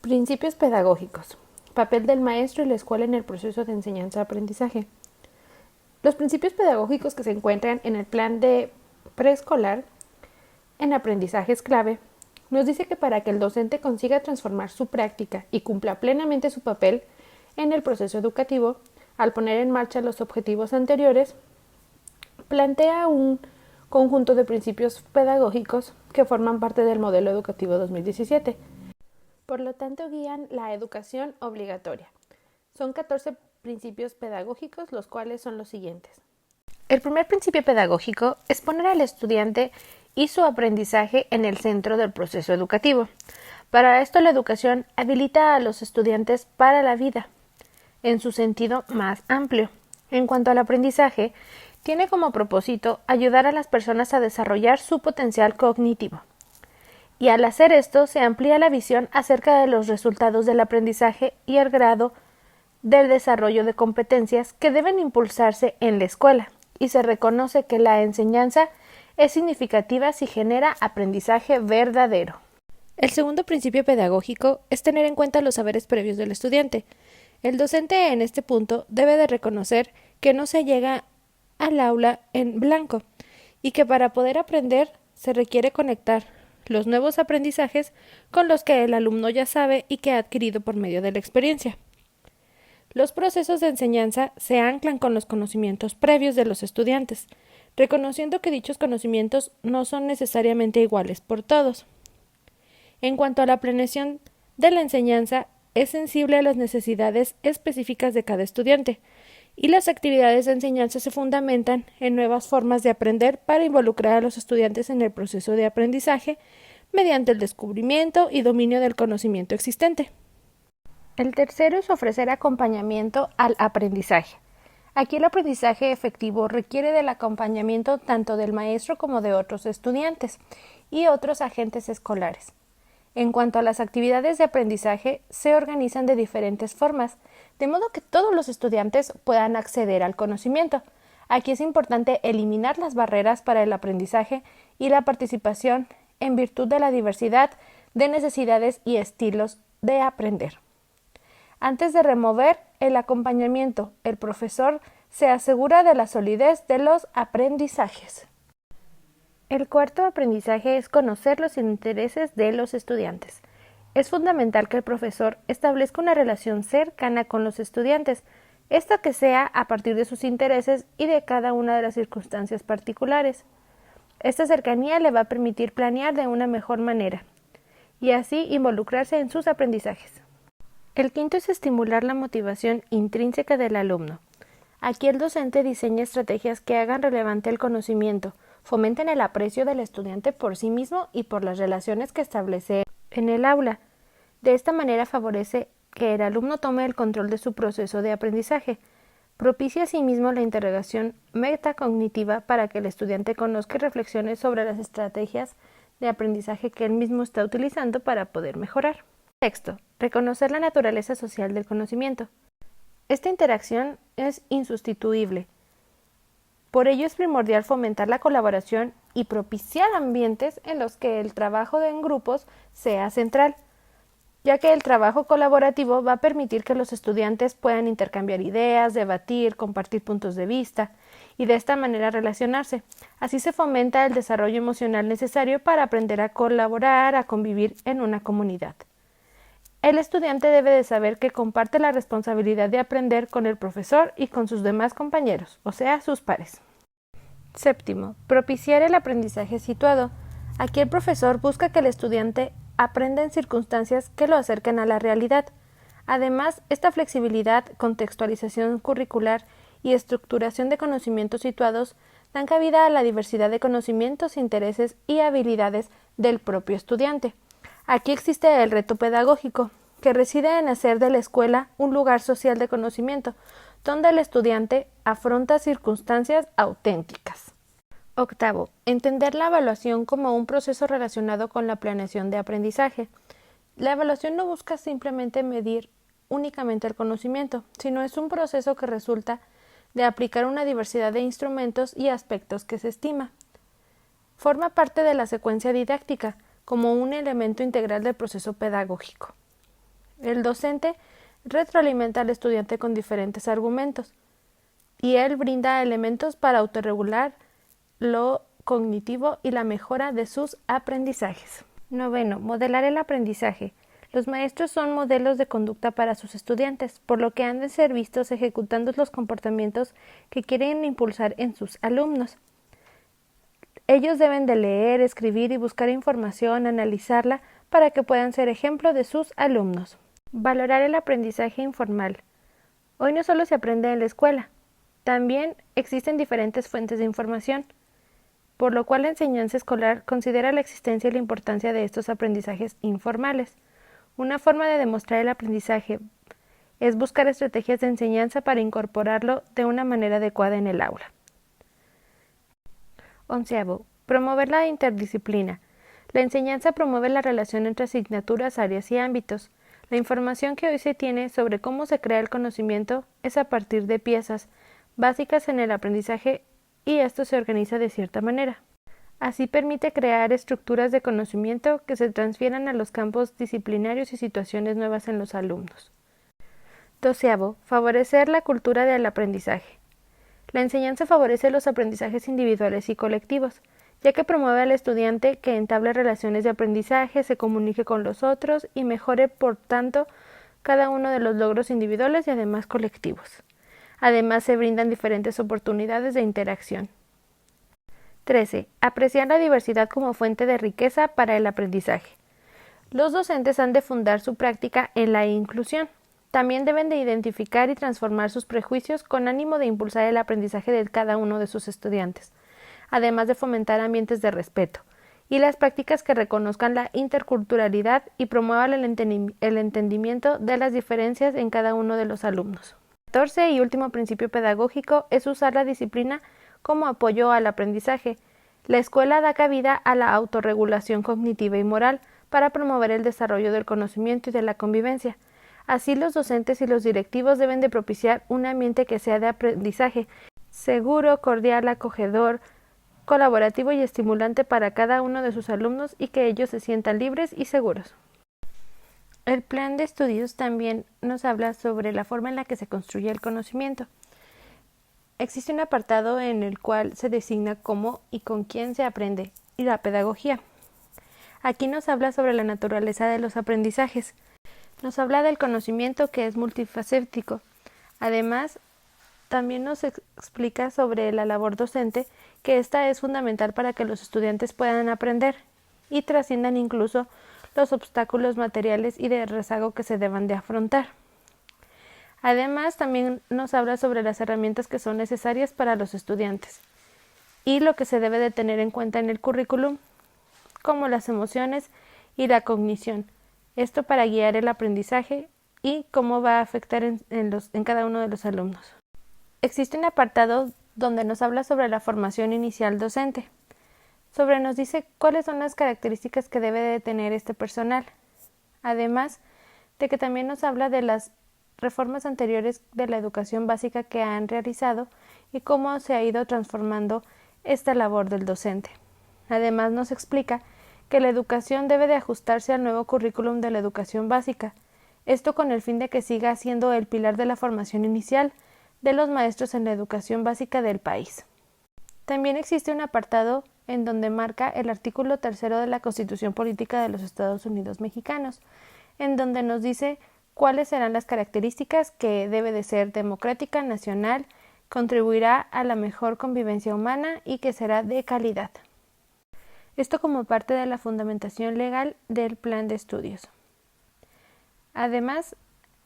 Principios pedagógicos. Papel del maestro y la escuela en el proceso de enseñanza-aprendizaje. Los principios pedagógicos que se encuentran en el plan de preescolar en aprendizaje es clave. Nos dice que para que el docente consiga transformar su práctica y cumpla plenamente su papel en el proceso educativo, al poner en marcha los objetivos anteriores, plantea un conjunto de principios pedagógicos que forman parte del modelo educativo 2017. Por lo tanto, guían la educación obligatoria. Son 14 principios pedagógicos, los cuales son los siguientes. El primer principio pedagógico es poner al estudiante y su aprendizaje en el centro del proceso educativo. Para esto, la educación habilita a los estudiantes para la vida, en su sentido más amplio. En cuanto al aprendizaje, tiene como propósito ayudar a las personas a desarrollar su potencial cognitivo. Y al hacer esto, se amplía la visión acerca de los resultados del aprendizaje y el grado del desarrollo de competencias que deben impulsarse en la escuela, y se reconoce que la enseñanza es significativa si genera aprendizaje verdadero. El segundo principio pedagógico es tener en cuenta los saberes previos del estudiante. El docente en este punto debe de reconocer que no se llega al aula en blanco y que para poder aprender se requiere conectar los nuevos aprendizajes con los que el alumno ya sabe y que ha adquirido por medio de la experiencia. Los procesos de enseñanza se anclan con los conocimientos previos de los estudiantes, reconociendo que dichos conocimientos no son necesariamente iguales por todos. En cuanto a la planeación de la enseñanza, es sensible a las necesidades específicas de cada estudiante, y las actividades de enseñanza se fundamentan en nuevas formas de aprender para involucrar a los estudiantes en el proceso de aprendizaje mediante el descubrimiento y dominio del conocimiento existente. El tercero es ofrecer acompañamiento al aprendizaje. Aquí el aprendizaje efectivo requiere del acompañamiento tanto del maestro como de otros estudiantes y otros agentes escolares. En cuanto a las actividades de aprendizaje, se organizan de diferentes formas, de modo que todos los estudiantes puedan acceder al conocimiento. Aquí es importante eliminar las barreras para el aprendizaje y la participación en virtud de la diversidad de necesidades y estilos de aprender. Antes de remover el acompañamiento, el profesor se asegura de la solidez de los aprendizajes. El cuarto aprendizaje es conocer los intereses de los estudiantes. Es fundamental que el profesor establezca una relación cercana con los estudiantes, esto que sea a partir de sus intereses y de cada una de las circunstancias particulares. Esta cercanía le va a permitir planear de una mejor manera y así involucrarse en sus aprendizajes. El quinto es estimular la motivación intrínseca del alumno. Aquí el docente diseña estrategias que hagan relevante el conocimiento, fomenten el aprecio del estudiante por sí mismo y por las relaciones que establece en el aula. De esta manera favorece que el alumno tome el control de su proceso de aprendizaje. Propicia asimismo la interrogación metacognitiva para que el estudiante conozca y reflexione sobre las estrategias de aprendizaje que él mismo está utilizando para poder mejorar. Sexto, reconocer la naturaleza social del conocimiento. Esta interacción es insustituible. Por ello es primordial fomentar la colaboración y propiciar ambientes en los que el trabajo en grupos sea central, ya que el trabajo colaborativo va a permitir que los estudiantes puedan intercambiar ideas, debatir, compartir puntos de vista y de esta manera relacionarse. Así se fomenta el desarrollo emocional necesario para aprender a colaborar, a convivir en una comunidad. El estudiante debe de saber que comparte la responsabilidad de aprender con el profesor y con sus demás compañeros, o sea, sus pares. Séptimo, propiciar el aprendizaje situado. Aquí el profesor busca que el estudiante aprenda en circunstancias que lo acerquen a la realidad. Además, esta flexibilidad, contextualización curricular y estructuración de conocimientos situados dan cabida a la diversidad de conocimientos, intereses y habilidades del propio estudiante. Aquí existe el reto pedagógico, que reside en hacer de la escuela un lugar social de conocimiento, donde el estudiante afronta circunstancias auténticas. Octavo, entender la evaluación como un proceso relacionado con la planeación de aprendizaje. La evaluación no busca simplemente medir únicamente el conocimiento, sino es un proceso que resulta de aplicar una diversidad de instrumentos y aspectos que se estima. Forma parte de la secuencia didáctica, como un elemento integral del proceso pedagógico. El docente retroalimenta al estudiante con diferentes argumentos y él brinda elementos para autorregular lo cognitivo y la mejora de sus aprendizajes. Noveno, modelar el aprendizaje. Los maestros son modelos de conducta para sus estudiantes, por lo que han de ser vistos ejecutando los comportamientos que quieren impulsar en sus alumnos. Ellos deben de leer, escribir y buscar información, analizarla, para que puedan ser ejemplo de sus alumnos. Valorar el aprendizaje informal. Hoy no solo se aprende en la escuela, también existen diferentes fuentes de información, por lo cual la enseñanza escolar considera la existencia y la importancia de estos aprendizajes informales. Una forma de demostrar el aprendizaje es buscar estrategias de enseñanza para incorporarlo de una manera adecuada en el aula. 11. Promover la interdisciplina. La enseñanza promueve la relación entre asignaturas, áreas y ámbitos. La información que hoy se tiene sobre cómo se crea el conocimiento es a partir de piezas básicas en el aprendizaje y esto se organiza de cierta manera. Así permite crear estructuras de conocimiento que se transfieran a los campos disciplinarios y situaciones nuevas en los alumnos. 12. Favorecer la cultura del aprendizaje. La enseñanza favorece los aprendizajes individuales y colectivos, ya que promueve al estudiante que entable relaciones de aprendizaje, se comunique con los otros y mejore, por tanto, cada uno de los logros individuales y además colectivos. Además, se brindan diferentes oportunidades de interacción. 13. Apreciar la diversidad como fuente de riqueza para el aprendizaje. Los docentes han de fundar su práctica en la inclusión. También deben de identificar y transformar sus prejuicios con ánimo de impulsar el aprendizaje de cada uno de sus estudiantes, además de fomentar ambientes de respeto y las prácticas que reconozcan la interculturalidad y promuevan el entendimiento de las diferencias en cada uno de los alumnos. 14. Y último principio pedagógico es usar la disciplina como apoyo al aprendizaje. La escuela da cabida a la autorregulación cognitiva y moral para promover el desarrollo del conocimiento y de la convivencia. Así, los docentes y los directivos deben de propiciar un ambiente que sea de aprendizaje seguro, cordial, acogedor, colaborativo y estimulante para cada uno de sus alumnos y que ellos se sientan libres y seguros. El plan de estudios también nos habla sobre la forma en la que se construye el conocimiento. Existe un apartado en el cual se designa cómo y con quién se aprende y la pedagogía. Aquí nos habla sobre la naturaleza de los aprendizajes. Nos habla del conocimiento que es multifacético. Además, también nos explica sobre la labor docente, que esta es fundamental para que los estudiantes puedan aprender y trasciendan incluso los obstáculos materiales y de rezago que se deban de afrontar. Además, también nos habla sobre las herramientas que son necesarias para los estudiantes y lo que se debe de tener en cuenta en el currículum, como las emociones y la cognición. Esto para guiar el aprendizaje y cómo va a afectar en cada uno de los alumnos. Existe un apartado donde nos habla sobre la formación inicial docente. Nos dice cuáles son las características que debe de tener este personal. Además de que también nos habla de las reformas anteriores de la educación básica que han realizado y cómo se ha ido transformando esta labor del docente. Además nos explica que la educación debe de ajustarse al nuevo currículum de la educación básica, esto con el fin de que siga siendo el pilar de la formación inicial de los maestros en la educación básica del país. También existe un apartado en donde marca el artículo 3 de la Constitución Política de los Estados Unidos Mexicanos, en donde nos dice cuáles serán las características que debe de ser democrática, nacional, contribuirá a la mejor convivencia humana y que será de calidad. Esto como parte de la fundamentación legal del plan de estudios. Además,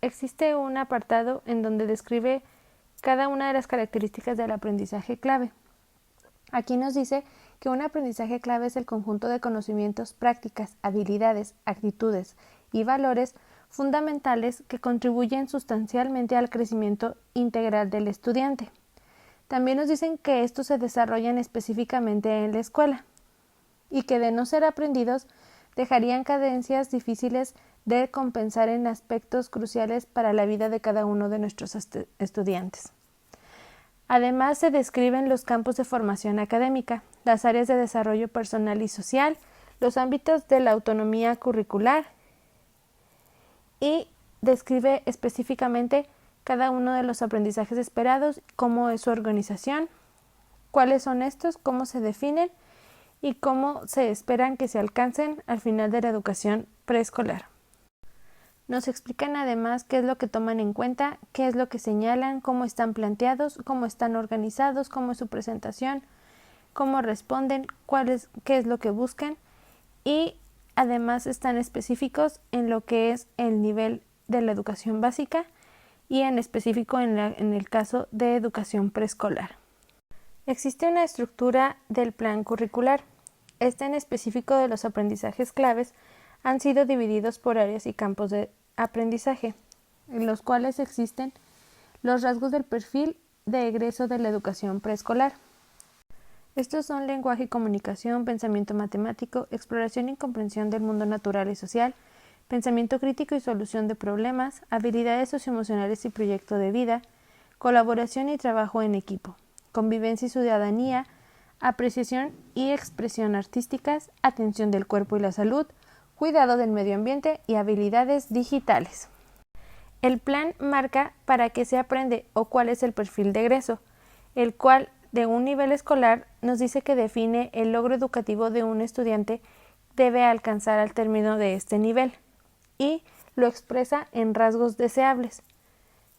existe un apartado en donde describe cada una de las características del aprendizaje clave. Aquí nos dice que un aprendizaje clave es el conjunto de conocimientos, prácticas, habilidades, actitudes y valores fundamentales que contribuyen sustancialmente al crecimiento integral del estudiante. También nos dicen que estos se desarrollan específicamente en la escuela y que de no ser aprendidos dejarían carencias difíciles de compensar en aspectos cruciales para la vida de cada uno de nuestros estudiantes. Además, se describen los campos de formación académica, las áreas de desarrollo personal y social, los ámbitos de la autonomía curricular y describe específicamente cada uno de los aprendizajes esperados, cómo es su organización, cuáles son estos, cómo se definen y cómo se esperan que se alcancen al final de la educación preescolar. Nos explican además qué es lo que toman en cuenta, qué es lo que señalan, cómo están planteados, cómo están organizados, cómo es su presentación, cómo responden, qué es lo que buscan, y además están específicos en lo que es el nivel de la educación básica y en específico en el caso de educación preescolar. Existe una estructura del plan curricular. Este en específico de los aprendizajes claves han sido divididos por áreas y campos de aprendizaje, en los cuales existen los rasgos del perfil de egreso de la educación preescolar. Estos son lenguaje y comunicación, pensamiento matemático, exploración y comprensión del mundo natural y social, pensamiento crítico y solución de problemas, habilidades socioemocionales y proyecto de vida, colaboración y trabajo en equipo, convivencia y ciudadanía, apreciación y expresión artísticas, atención del cuerpo y la salud, cuidado del medio ambiente y habilidades digitales. El plan marca para qué se aprende o cuál es el perfil de egreso, el cual de un nivel escolar nos dice que define el logro educativo de un estudiante debe alcanzar al término de este nivel y lo expresa en rasgos deseables.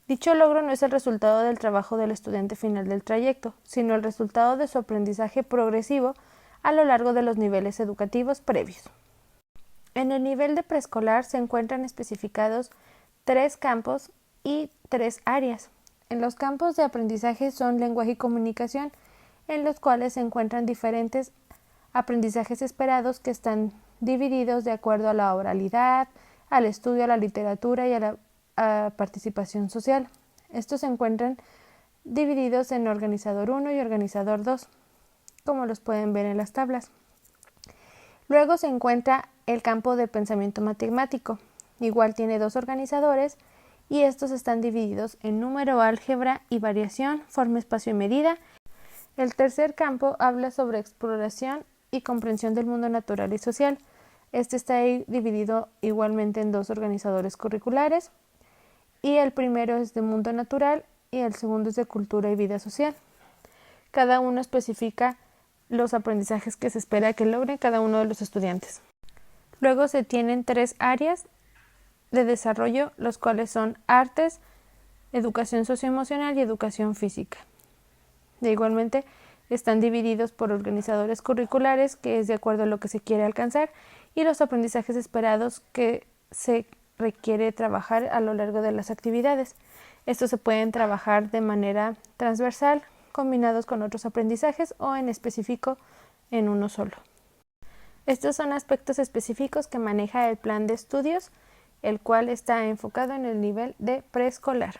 Dicho logro no es el resultado del trabajo del estudiante final del trayecto, sino el resultado de su aprendizaje progresivo a lo largo de los niveles educativos previos. En el nivel de preescolar se encuentran especificados 3 campos y 3 áreas. En los campos de aprendizaje son lenguaje y comunicación, en los cuales se encuentran diferentes aprendizajes esperados que están divididos de acuerdo a la oralidad, al estudio, a la literatura y a la participación social. Estos se encuentran divididos en organizador 1 y organizador 2, como los pueden ver en las tablas. Luego se encuentra el campo de pensamiento matemático. Igual tiene 2 organizadores y estos están divididos en número, álgebra y variación, forma, espacio y medida. El tercer campo habla sobre exploración y comprensión del mundo natural y social. Este está dividido igualmente en 2 organizadores curriculares y el primero es de mundo natural y el segundo es de cultura y vida social. Cada uno especifica los aprendizajes que se espera que logren cada uno de los estudiantes. Luego se tienen 3 áreas de desarrollo, los cuales son artes, educación socioemocional y educación física. Igualmente están divididos por organizadores curriculares, que es de acuerdo a lo que se quiere alcanzar, y los aprendizajes esperados que se requiere trabajar a lo largo de las actividades. Estos se pueden trabajar de manera transversal, combinados con otros aprendizajes o en específico en uno solo. Estos son aspectos específicos que maneja el plan de estudios, el cual está enfocado en el nivel de preescolar.